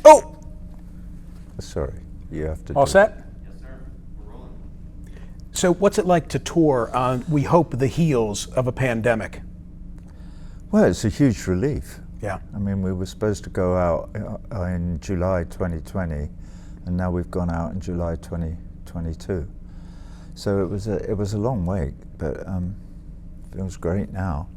Oh! Sorry, you have to All set? Yes, sir. We're rolling. So what's it like to tour on, we hope, the heels of a pandemic? Well, it's a huge relief. Yeah. I mean, we were supposed to go out in July 2020, and now we've gone out in July 2022. So it was a long wait, but it feels great now.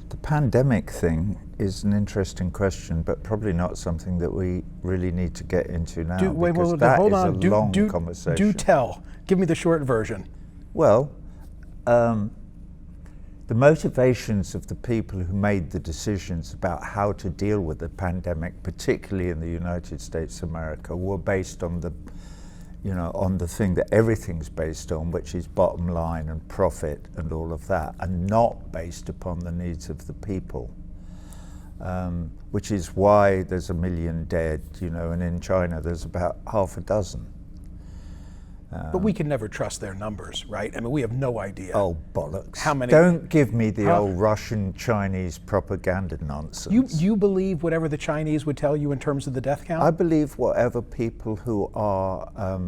The pandemic thing is an interesting question, but probably not something that we really need to get into now. Hold on. A long conversation. Do tell. Give me the short version. Well, the motivations of the people who made the decisions about how to deal with the pandemic, particularly in the United States of America, were based on the thing that everything's based on, which is bottom line and profit and all of that, and not based upon the needs of the people. Which is why there's 1 million dead, and in China there's about half a dozen. But we can never trust their numbers, right? I mean, we have no idea. Oh, bollocks. How many? Don't give me the old Russian, Chinese propaganda nonsense. You believe whatever the Chinese would tell you in terms of the death count? I believe whatever people who are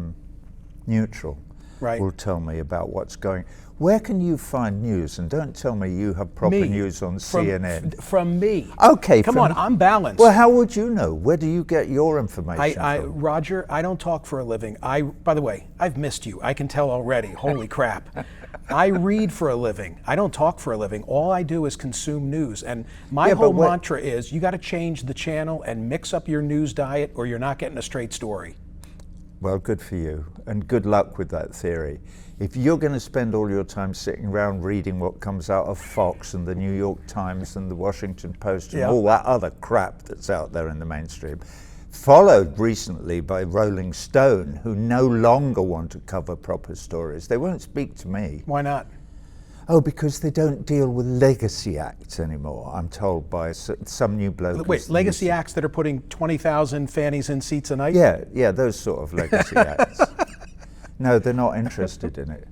neutral will tell me about what's going. Where can you find news? And don't tell me you have proper news on CNN. From me. Okay. Come on, I'm balanced. Well, how would you know? Where do you get your information from? Roger, I don't talk for a living. By the way, I've missed you. I can tell already. Holy crap. I read for a living. I don't talk for a living. All I do is consume news. And my whole mantra is you got to change the channel and mix up your news diet or you're not getting a straight story. Well, good for you, and good luck with that theory. If you're going to spend all your time sitting around reading what comes out of Fox and the New York Times and the Washington Post and all that other crap that's out there in the mainstream, followed recently by Rolling Stone, who no longer want to cover proper stories, they won't speak to me. Why not? Oh, because they don't deal with legacy acts anymore, I'm told by some new bloke. Wait, legacy acts that are putting 20,000 fannies in seats a night? Yeah, those sort of legacy acts. No, they're not interested in it.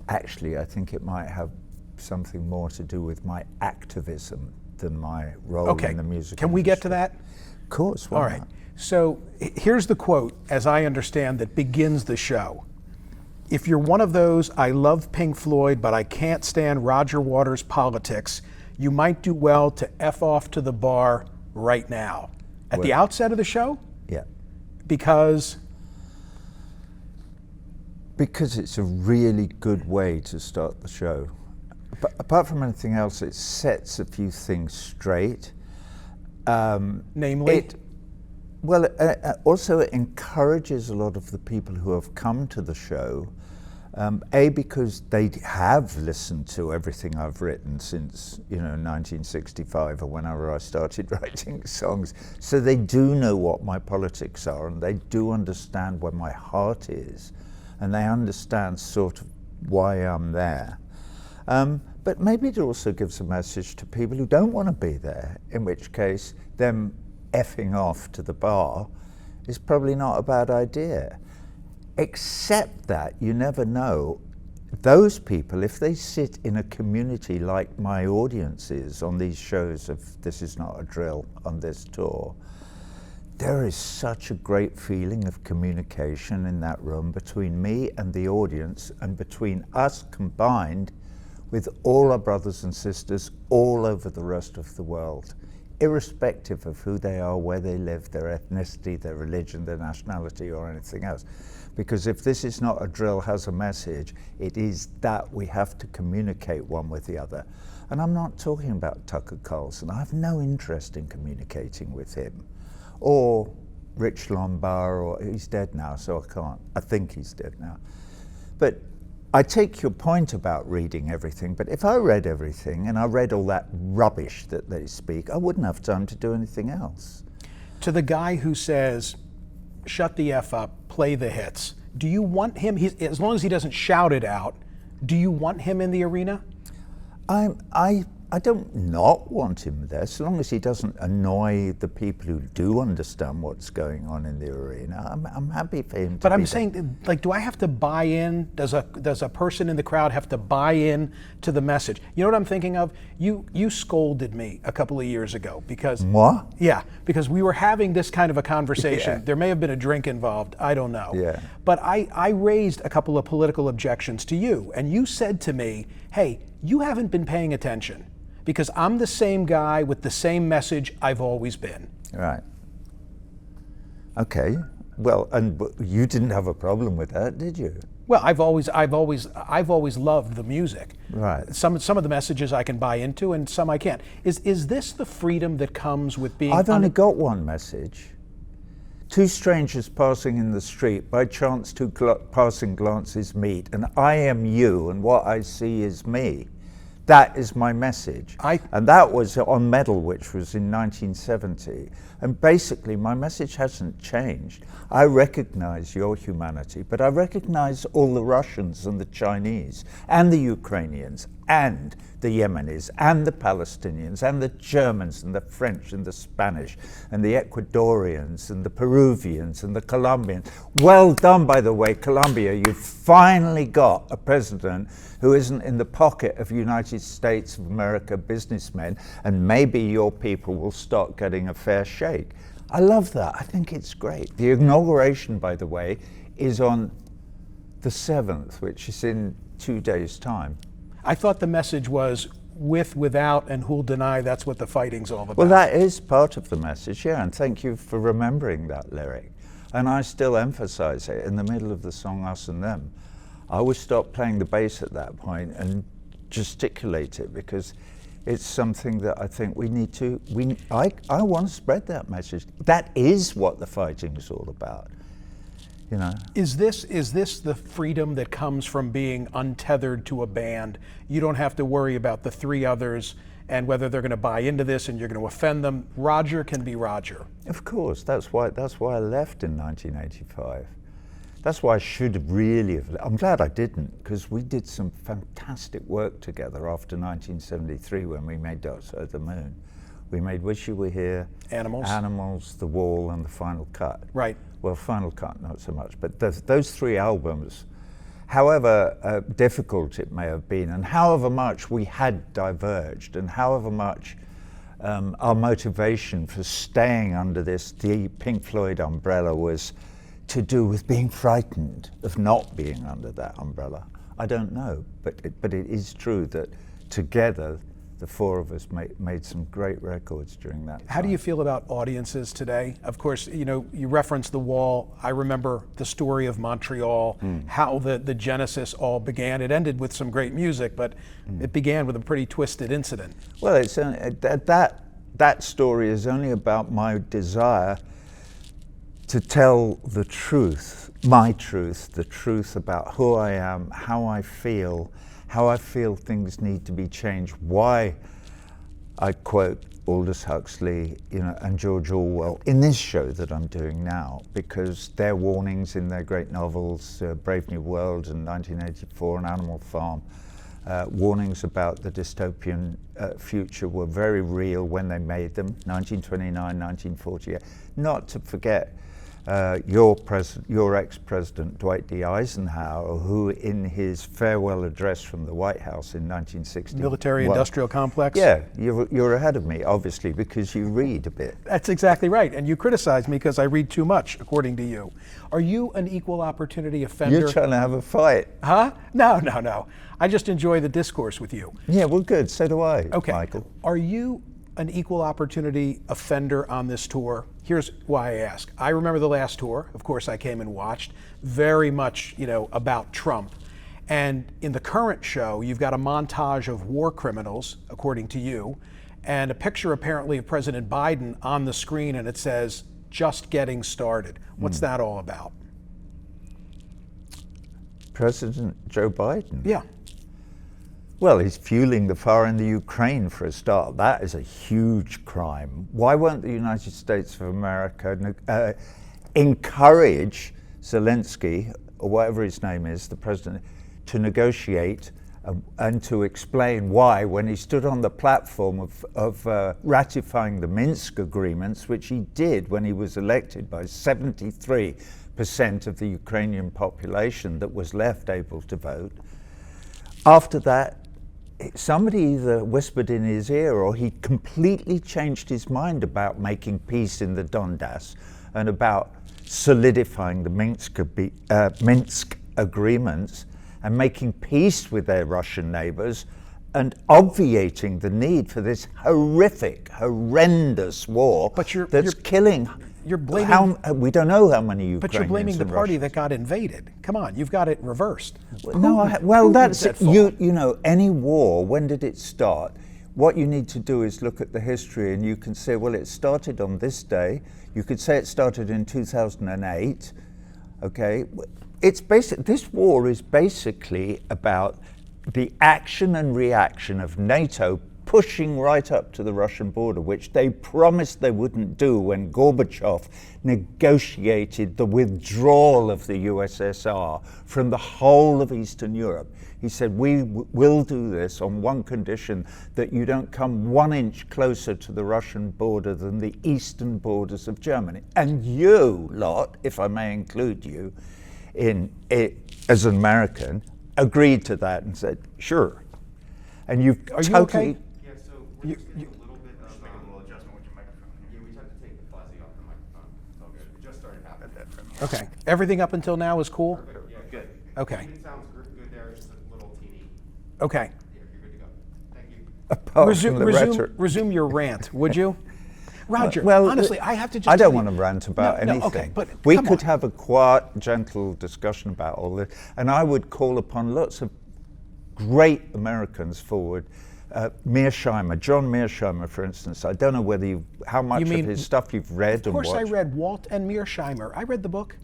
Actually, I think it might have something more to do with my activism than my role in the music Can we get to that? Of course, why All right. not? So here's the quote, as I understand, that begins the show. If you're one of those, I love Pink Floyd, but I can't stand Roger Waters' politics, you might do well to F off to the bar right now. At the outset of the show? Yeah. Because it's a really good way to start the show. But apart from anything else, it sets a few things straight. Namely? Also it encourages a lot of the people who have come to the show, because they have listened to everything I've written since 1965 or whenever I started writing songs, so they do know what my politics are and they do understand where my heart is, and they understand sort of why I'm there. But maybe it also gives a message to people who don't want to be there, in which case them effing off to the bar is probably not a bad idea. Except that you never know, those people, if they sit in a community like my audience is on these shows of This Is Not a Drill on this tour, there is such a great feeling of communication in that room between me and the audience, and between us combined with all our brothers and sisters all over the rest of the world, irrespective of who they are, where they live, their ethnicity, their religion, their nationality, or anything else. Because if This Is Not a Drill has a message, it is that we have to communicate one with the other. And I'm not talking about Tucker Carlson. I have no interest in communicating with him. Or Rich Lombard, or he's dead now, so I can't. I think he's dead now. But I take your point about reading everything, but if I read everything and I read all that rubbish that they speak, I wouldn't have time to do anything else. To the guy who says, shut the F up, play the hits, do you want him, as long as he doesn't shout it out, do you want him in the arena? I I don't not want him there, so long as he doesn't annoy the people who do understand what's going on in the arena. I'm happy for him to But be I'm there. saying, like, do I have to buy in? Does a person in the crowd have to buy in to the message? You know what I'm thinking of? You scolded me a couple of years ago because What? Yeah, because we were having this kind of a conversation. Yeah. There may have been a drink involved. I don't know. Yeah. But I raised a couple of political objections to you, and you said to me, "Hey, you haven't been paying attention." Because I'm the same guy with the same message I've always been. Right. Okay. Well, and you didn't have a problem with that, did you? Well, I've always loved the music. Right. Some of the messages I can buy into, and some I can't. Is this the freedom that comes with being? I've only got one message. Two strangers passing in the street, by chance two passing glances meet, and I am you, and what I see is me. That is my message. And that was on Medal, which was in 1970. And basically, my message hasn't changed. I recognize your humanity, but I recognize all the Russians and the Chinese and the Ukrainians and the Yemenis and the Palestinians and the Germans and the French and the Spanish and the Ecuadorians and the Peruvians and the Colombians. Well done, by the way, Colombia. You've finally got a president who isn't in the pocket of United States of America businessmen, and maybe your people will start getting a fair shake. I love that. I think it's great. The inauguration, by the way, is on the 7th, which is in 2 days' time. I thought the message was with, without, and who'll deny that's what the fighting's all about. Well, that is part of the message, yeah, and thank you for remembering that lyric. And I still emphasize it in the middle of the song Us and Them. I would stop playing the bass at that point and gesticulate it, because it's something that I think we need to, I want to spread that message. That is what the fighting is all about. You know. Is this the freedom that comes from being untethered to a band? You don't have to worry about the three others and whether they're going to buy into this and you're going to offend them. Roger can be Roger. Of course, that's why I left in 1985. That's why I should have really have. I'm glad I didn't, because we did some fantastic work together after 1973 when we made Dark Side of the Moon. We made Wish You Were Here, Animals, The Wall, and The Final Cut. Right. Well, Final Cut, not so much, but those three albums, however difficult it may have been, and however much we had diverged, and however much our motivation for staying under the Pink Floyd umbrella was to do with being frightened of not being under that umbrella. I don't know, but it is true that together, the four of us made some great records during that time. How do you feel about audiences today? Of course, you know, you referenced The Wall. I remember the story of Montreal, how the genesis all began. It ended with some great music, but it began with a pretty twisted incident. Well, it's that story is only about my desire to tell the truth, my truth, the truth about who I am, how I feel things need to be changed, why I quote Aldous Huxley, you know, and George Orwell in this show that I'm doing now, because their warnings in their great novels, Brave New World and 1984 and Animal Farm, warnings about the dystopian future were very real when they made them, 1929, 1948. Not to forget your ex-president, Dwight D. Eisenhower, who in his farewell address from the White House in 1960... Military-industrial complex? Yeah, you're ahead of me, obviously, because you read a bit. That's exactly right, and you criticize me because I read too much, according to you. Are you an equal opportunity offender? You're trying to have a fight. Huh? No. I just enjoy the discourse with you. Yeah, well, good, so do I, okay. Michael. Are you an equal opportunity offender on this tour? Here's why I ask. I remember the last tour, of course I came and watched, very much, you know, about Trump. And in the current show, you've got a montage of war criminals, according to you, and a picture apparently of President Biden on the screen, and it says, "Just getting started." What's that all about? President Joe Biden? Yeah. Well, he's fueling the fire in the Ukraine for a start. That is a huge crime. Why won't the United States of America encourage Zelensky, or whatever his name is, the president, to negotiate and to explain why, when he stood on the platform of ratifying the Minsk agreements, which he did when he was elected by 73% of the Ukrainian population that was left able to vote. After that, somebody either whispered in his ear or he completely changed his mind about making peace in the Donbass and about solidifying the Minsk agreements and making peace with their Russian neighbors and obviating the need for this horrific, horrendous war that's killing. You're blaming. We don't know how many Ukrainians. But you're blaming the party Russians that got invaded. Come on, you've got it reversed. That's you know, any war. When did it start? What you need to do is look at the history, and you can say, well, it started on this day. You could say it started in 2008. Okay, this war is basically about the action and reaction of NATO pushing right up to the Russian border, which they promised they wouldn't do when Gorbachev negotiated the withdrawal of the USSR from the whole of Eastern Europe. He said, we will do this on one condition, that you don't come 1 inch closer to the Russian border than the eastern borders of Germany. And you lot, if I may include you in it as an American, agreed to that and said, sure. And you've Are you okay? Yeah, so we're just getting a little bit of make a little adjustment with your microphone. Yeah, we just have to take the fuzzy off the microphone. It's all good. We just started happening that for a minute. Okay. Everything up until now is cool? Yeah, good. Okay. It sounds good there, it's just a little teeny. Okay. Yeah, you're good to go. Thank you. apart from the rhetoric. Resume your rant, would you? Roger, Well, honestly, I have to just I don't tell want to rant about No, anything. okay, but we come could on. have a quiet, gentle discussion about all this, and I would call upon lots of great Americans forward. Mearsheimer, John Mearsheimer, for instance. I don't know how much of his stuff you've read and watched. Of course I read Walt and Mearsheimer. I read the book.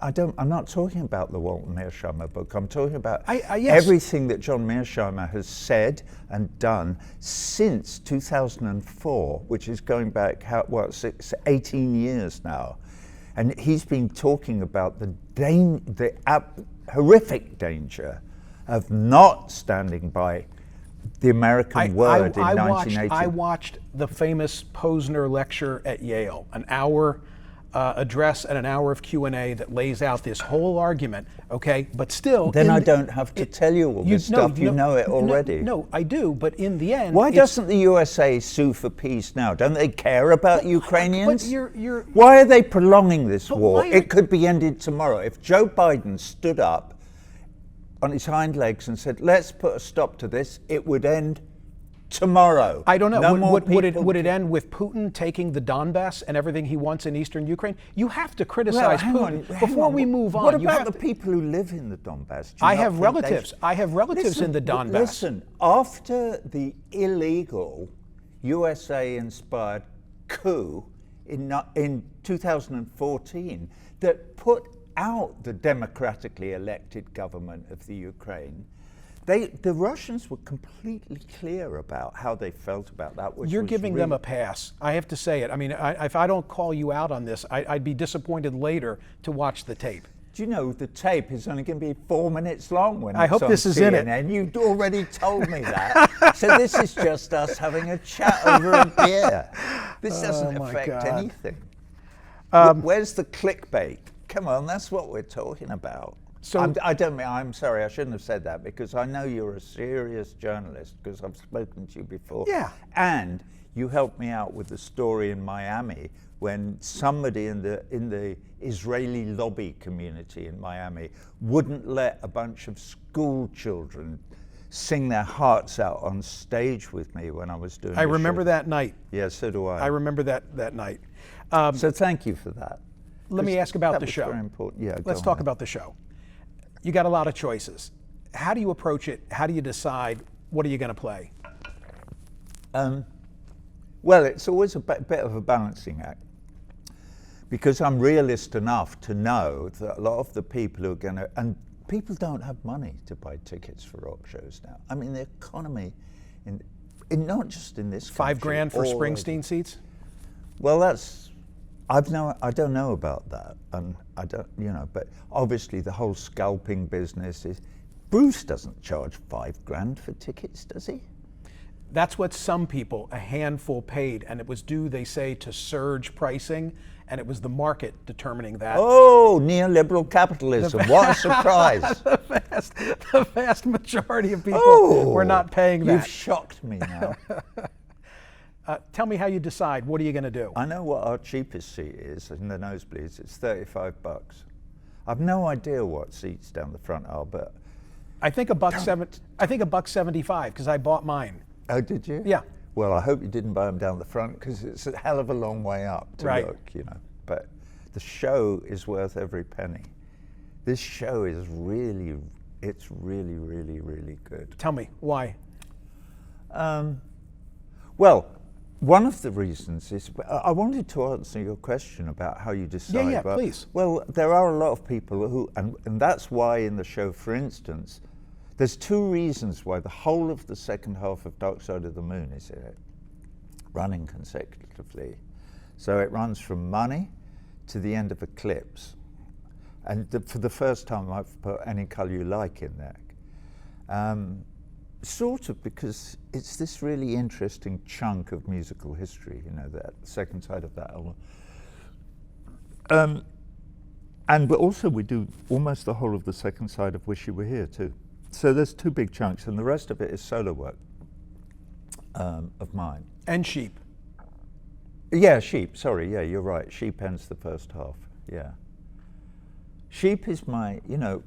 I'm not talking about the Walt Mearsheimer book. I'm talking about yes. everything that John Mearsheimer has said and done since 2004, which is going back, 18 years now. And he's been talking about the horrific danger of not standing by the American word in 1980. I watched the famous Posner lecture at Yale, an hour address and an hour of Q&A that lays out this whole argument, okay? But still... Then I don't have to tell you all this stuff, you know it already. No, I do, but in the end... Why doesn't the USA sue for peace now? Don't they care about Ukrainians? But why are they prolonging this war? why It could be ended tomorrow. If Joe Biden stood up on his hind legs and said, let's put a stop to this, it would end tomorrow. I don't know. No Would it end with Putin taking the Donbass and everything he wants in eastern Ukraine? You have to criticize Putin. Before we move on, what about the people who live in the Donbass? I have relatives. I have relatives in the Donbass. Listen, after the illegal USA-inspired coup in 2014 that put out the democratically elected government of the Ukraine, the Russians were completely clear about how they felt about that. You're giving them a pass. I have to say it. I mean, if I don't call you out on this, I'd be disappointed later to watch the tape. Do you know the tape is only going to be 4 minutes long when I hope this is in it. And you'd already told me that. So this is just us having a chat over a beer. This doesn't affect anything. Where's the clickbait? Come on, that's what we're talking about. So I'm sorry, I shouldn't have said that, because I know you're a serious journalist, because I've spoken to you before. Yeah. And you helped me out with the story in Miami when somebody in the Israeli lobby community in Miami wouldn't let a bunch of school children sing their hearts out on stage with me when I was doing I remember that night. Yeah, so do I. I remember that night. So thank you for that. Let me ask about the show. Very important. Yeah, let's talk about the show. You got a lot of choices. How do you approach it? How do you decide what are you going to play? Well, it's always a bit of a balancing act, because I'm realist enough to know that a lot of the people who are going to, and people don't have money to buy tickets for rock shows now. I mean, the economy, in not just in this country, $5,000 for Springsteen seats? Well, I don't know about that, and I don't, but obviously the whole scalping business Bruce doesn't charge $5,000 for tickets, does he? That's what some people, a handful, paid, and it was due, they say, to surge pricing, and it was the market determining that. Oh, neoliberal capitalism, what a surprise. The vast majority of people were not paying that. You've shocked me now. Tell me how you decide. What are you going to do? I know what our cheapest seat is in the nosebleeds. It's $35. I've no idea what seats down the front are, but I think $1.75 because I bought mine. oh, did you? Yeah. Well, I hope you didn't buy them down the front because it's a hell of a long way up to Right. look, you know. But the show is worth every penny. This show is really, it's really, really, really good. Tell me why. Well, one of the reasons is, I wanted to answer your question about how you decide. Yeah, well, please. Well, there are a lot of people who, and that's why in the show, for instance, there's two reasons why the whole of the second half of Dark Side of the Moon is running consecutively. So it runs from Money to the end of Eclipse. And for the first time I've put Any Colour You Like in there. Sort of because it's this really interesting chunk of musical history, you know, that second side of that album. But also we do almost the whole of the second side of Wish You Were Here too. So there's two big chunks, and the rest of it is solo work of mine. And Sheep. Yeah, Sheep, sorry, yeah, you're right. Sheep ends the first half, yeah. Sheep is my, you know,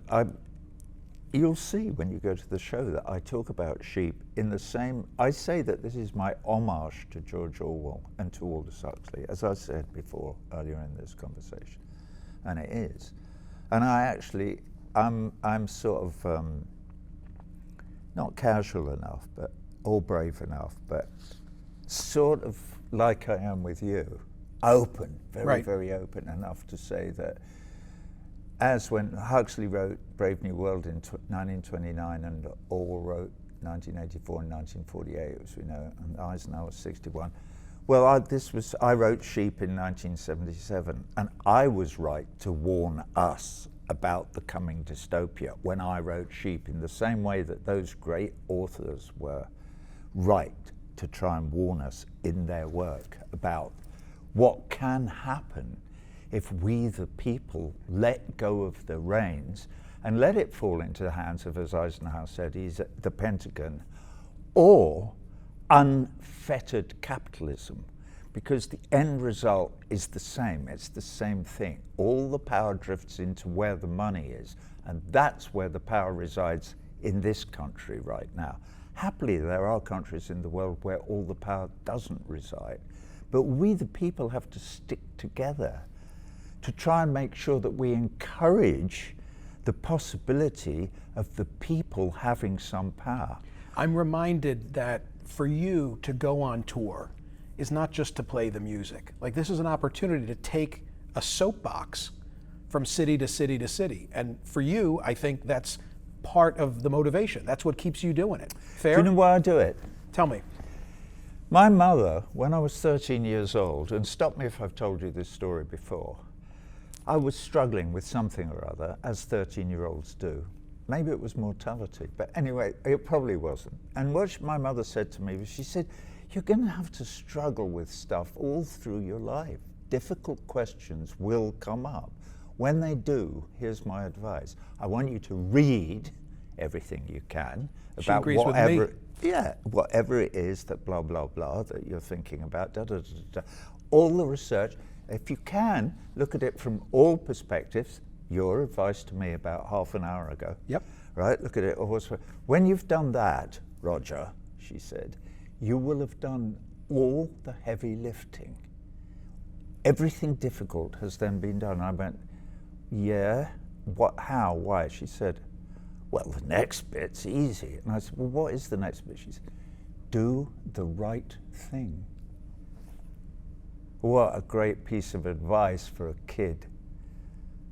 you'll see when you go to the show that I talk about Sheep in the same, I say that this is my homage to George Orwell and to Aldous Huxley, as I said before earlier in this conversation, and it is. And I actually, I'm sort of, not casual enough, but or brave enough, but sort of like I am with you, open, very, right. very open enough to say that as when Huxley wrote Brave New World in 1929 and Orwell wrote 1984 and 1948, as we know, and Eisenhower was 61. Well, I wrote Sheep in 1977, and I was right to warn us about the coming dystopia when I wrote Sheep, in the same way that those great authors were right to try and warn us in their work about what can happen if we, the people, let go of the reins and let it fall into the hands of, as Eisenhower said, he's at the Pentagon, or unfettered capitalism, because the end result is the same. It's the same thing. All the power drifts into where the money is, and that's where the power resides in this country right now. Happily, there are countries in the world where all the power doesn't reside, but we, the people, have to stick together to try and make sure that we encourage the possibility of the people having some power. I'm reminded that for you to go on tour is not just to play the music. Like, this is an opportunity to take a soapbox from city to city to city. And for you, I think that's part of the motivation. That's what keeps you doing it. Fair? Do you know why I do it? Tell me. My mother, when I was 13 years old, and stop me if I've told you this story before, I was struggling with something or other, as 13-year-olds do. Maybe it was mortality, but anyway, it probably wasn't. And what my mother said to me was, she said, you're going to have to struggle with stuff all through your life. Difficult questions will come up. When they do, here's my advice. I want you to read everything you can about whatever it is that blah, blah, blah, that you're thinking about, da, da, da, da. All the research. If you can, look at it from all perspectives. Your advice to me about half an hour ago. Yep. Right, look at it. When you've done that, Roger, she said, you will have done all the heavy lifting. Everything difficult has then been done. I went, yeah, what, how, why? She said, well, the next bit's easy. And I said, well, what is the next bit? She said, do the right thing. What a great piece of advice for a kid.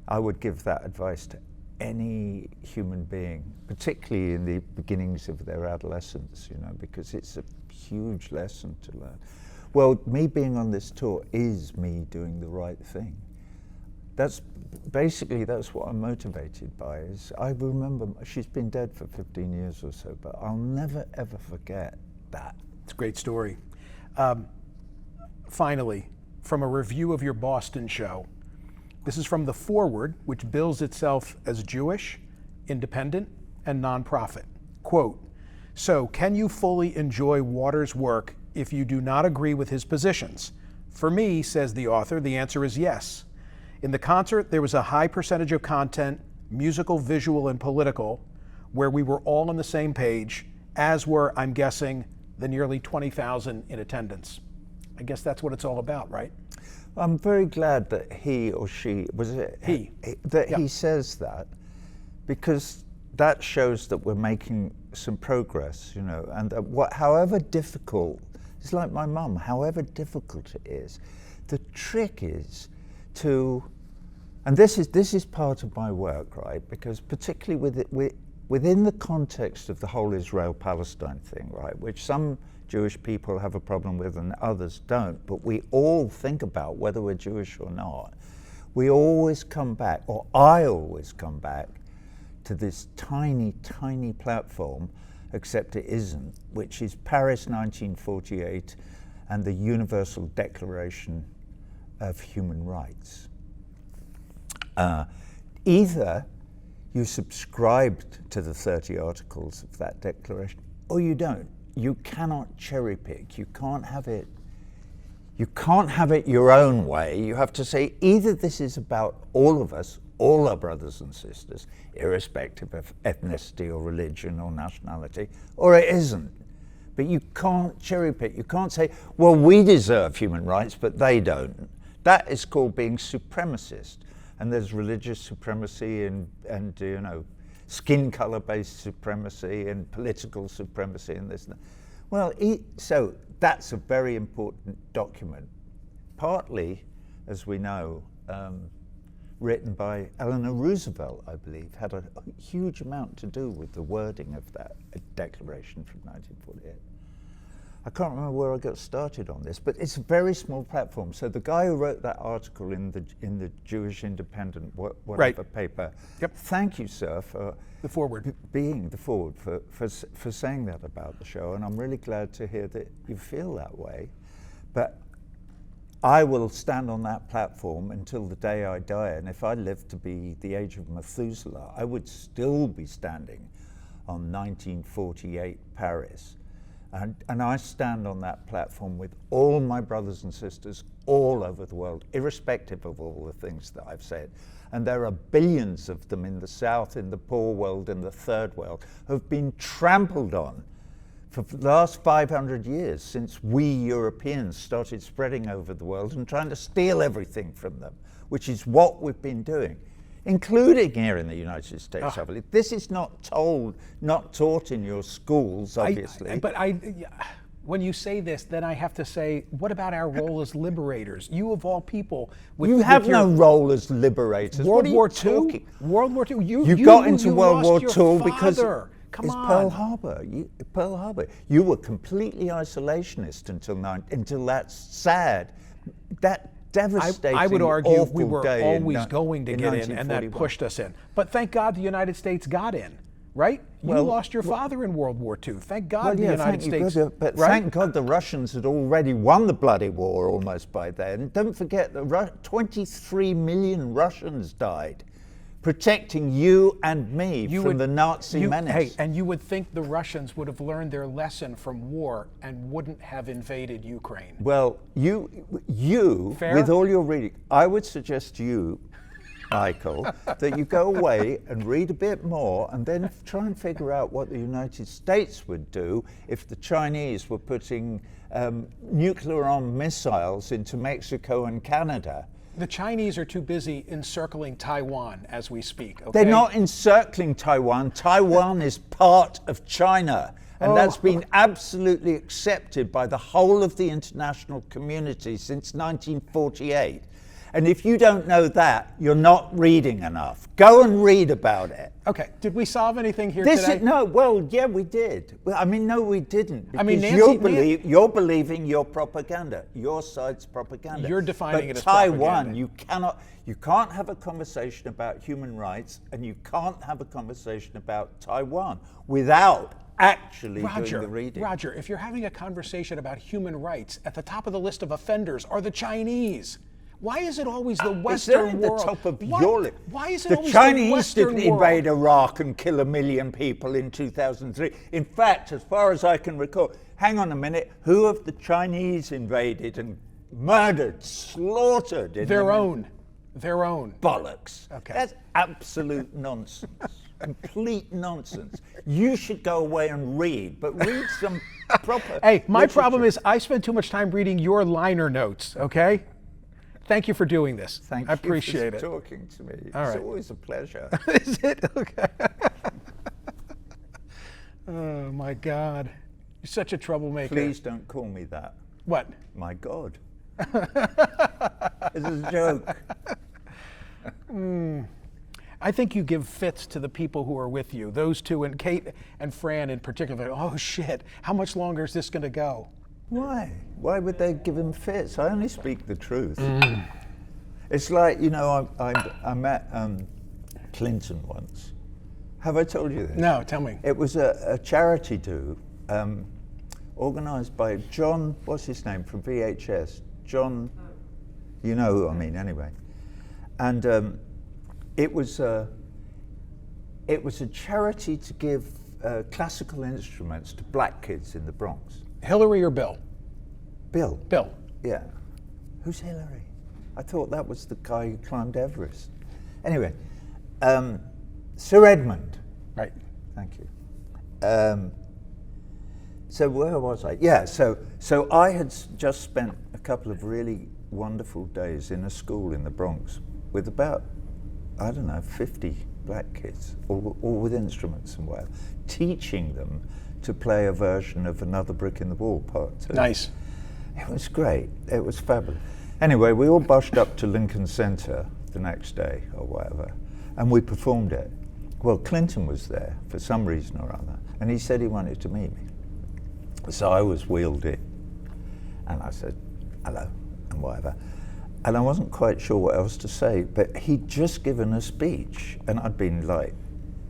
I would give that advice to any human being, particularly in the beginnings of their adolescence, you know, because it's a huge lesson to learn. Well, me being on this tour is me doing the right thing. that's what I'm motivated by. Is I remember she's been dead for 15 years or so, but I'll never ever forget that. It's a great story. Finally, from a review of your Boston show, this is from The Forward, which bills itself as Jewish, independent, and nonprofit. Quote, "So can you fully enjoy Waters' work if you do not agree with his positions? For me," says the author, "the answer is yes. In the concert, there was a high percentage of content, musical, visual, and political, where we were all on the same page, as were, I'm guessing, the nearly 20,000 in attendance." I guess that's what it's all about, right? I'm very glad that he or she, was it? He. That Yeah. he says that, because that shows that we're making some progress, you know, and that however difficult, it's like my mum, however difficult it is, the trick is to, and this is part of my work, right? Because particularly within the context of the whole Israel-Palestine thing, right, which some Jewish people have a problem with and others don't, but we all think about whether we're Jewish or not. We always come back, or I always come back, to this tiny, tiny platform, except it isn't, which is Paris 1948 and the Universal Declaration of Human Rights. Either you subscribed to the 30 articles of that declaration, or you don't. You cannot cherry pick. You can't have it your own way. You have to say either this is about all of us, all our brothers and sisters, irrespective of ethnicity or religion or nationality, or it isn't. But you can't cherry pick. You can't say, well, we deserve human rights, but they don't. That is called being supremacist. And there's religious supremacy and you know, skin color-based supremacy and political supremacy and this and that. Well, so that's a very important document, partly, as we know, written by Eleanor Roosevelt, I believe, had a huge amount to do with the wording of that declaration from 1948. I can't remember where I got started on this, but it's a very small platform. So the guy who wrote that article in the Jewish Independent whatever paper, Yep. Thank you, sir, for The Forward. being the Forward, for saying that about the show, and I'm really glad to hear that you feel that way. But I will stand on that platform until the day I die, and if I live to be the age of Methuselah, I would still be standing on 1948 Paris. And I stand on that platform with all my brothers and sisters all over the world, irrespective of all the things that I've said. And there are billions of them in the South, in the poor world, in the third world, who have been trampled on for the last 500 years, since we Europeans started spreading over the world and trying to steal everything from them, which is what we've been doing, including here in the United States, I believe. This is not taught in your schools, obviously. When you say this, then I have to say, what about our role as liberators? You of all people, you have no role as liberators. World War II. World War II. You got into World War II because Come on. Pearl Harbor. Pearl Harbor. You were completely isolationist until that sad, that devastating, I would argue awful we were day always going to get in, and that pushed us in. But thank God the United States got in, right? You lost your father in World War II. Thank God the United States. But thank God the Russians had already won the bloody war almost by then. Don't forget that 23 million Russians died protecting you and me from the Nazi menace. Hey, and you would think the Russians would have learned their lesson from war and wouldn't have invaded Ukraine. Well, you Fair? with all your reading, I would suggest to you, Michael, that you go away and read a bit more and then try and figure out what the United States would do if the Chinese were putting nuclear-armed missiles into Mexico and Canada. The Chinese are too busy encircling Taiwan as we speak. Okay? They're not encircling Taiwan. Taiwan is part of China. And that's been absolutely accepted by the whole of the international community since 1948. And if you don't know that, you're not reading enough. Go and read about it. Okay. Did we solve anything here today? Yeah, we did. Well, I mean, no, we didn't. I mean, Because you're believing your propaganda, your side's propaganda. You're defining it as Taiwan, propaganda. you can't have a conversation about human rights, and you can't have a conversation about Taiwan without actually doing the reading. Roger, if you're having a conversation about human rights, at the top of the list of offenders are the Chinese. Why is it always the Western world? At the top of your list. Why is it the always Chinese the Western didn't world? invade Iraq and kill 1 million people in 2003. In fact, as far as I can recall, hang on a minute, who have the Chinese invaded and murdered, slaughtered? Their own. Bollocks. Okay. That's absolute nonsense. Complete nonsense. You should go away and read, but read some proper Hey, my literature. problem is I spend too much time reading your liner notes, okay? Thank you for doing this. Thank I appreciate you it. for talking to me. All It's right. always a pleasure. Is it? Okay. Oh, my God. You're such a troublemaker. Please don't call me that. What? My God. This is a joke. I think you give fits to the people who are with you. Those two, and Kate and Fran in particular. Oh, shit. How much longer is this going to go? Why? Why would they give him fits? I only speak the truth. It's like, I met Clinton once. Have I told you this? No, tell me. It was a charity do organised by John, what's his name, from VHS? John, you know who I mean anyway. And it was a charity to give classical instruments to black kids in the Bronx. Hillary or Bill? Bill. Bill. Yeah. Who's Hillary? I thought that was the guy who climbed Everest. Anyway, Sir Edmund. Right. Thank you. So where was I? Yeah, so I had just spent a couple of really wonderful days in a school in the Bronx with about, 50 black kids, all with instruments and whatever, teaching them to play a version of Another Brick in the Wall, Part 2. Nice. It was great. It was fabulous. Anyway, we all bushed up to Lincoln Center the next day or whatever, and we performed it. Well, Clinton was there for some reason or other, and he said he wanted to meet me. So I was wheeled in, and I said, hello, and whatever. And I wasn't quite sure what else to say, but he'd just given a speech, and I'd been like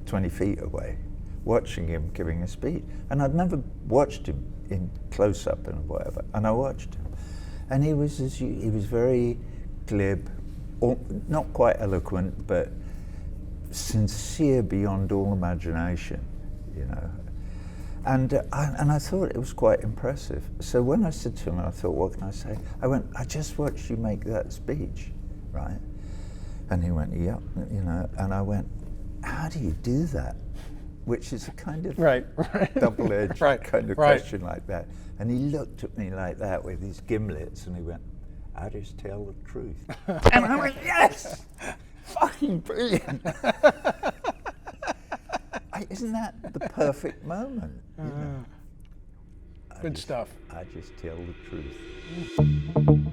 20 feet away, watching him giving a speech. And I'd never watched him in close-up and whatever, and I watched him. And he was very glib, or not quite eloquent, but sincere beyond all imagination, And I thought it was quite impressive. So when I said to him, I thought, what can I say? I went, I just watched you make that speech, right? And he went, yep, and I went, how do you do that? Which is a kind of double-edged kind of question like that. And he looked at me like that with his gimlets, and he went, I just tell the truth. And I went, yes! Fucking brilliant! Isn't that the perfect moment? Good stuff. I just tell the truth.